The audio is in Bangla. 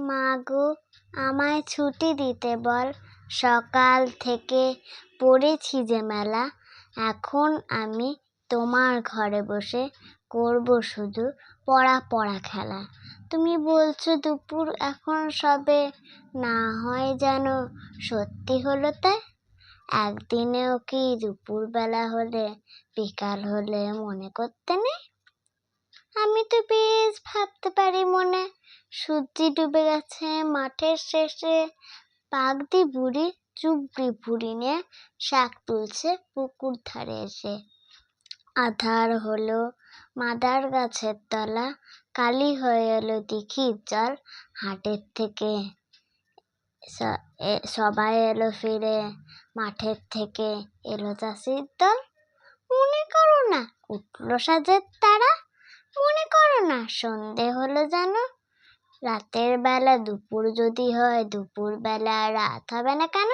মা গো, আমায় ছুটি দিতে বল, সকাল থেকে পড়েছি যে মেলা। এখন আমি তোমার ঘরে বসে করব শুধু পড়া পড়া খেলা। তুমি বলছো দুপুর এখন সবে, না হয় যেন সত্যি হলো তাই। একদিনেও কি দুপুরবেলা হলে বিকাল হলে মনে করতে নেই? আমি তো বেশ ভাবতে পারি মনে, সূর্যি ডুবে গেছে মাঠের শেষে, পাগড়ি বুড়ি চুবড়ি বুড়ি নিয়ে শাক তুলছে পুকুর ধারে এসে। আধার হলো মাদার গাছের তলা, কালি হয়ে এলো দিঘির জল। হাটের থেকে সবাই এলো ফিরে, মাঠের থেকে এলো চাষির দল। মনে করো না উঠলো সাজের তারা, মনে করো না সন্ধে হলো যেন। রাতের বেলা দুপুর যদি হয়, দুপুর বেলা রাত হবে না কেন?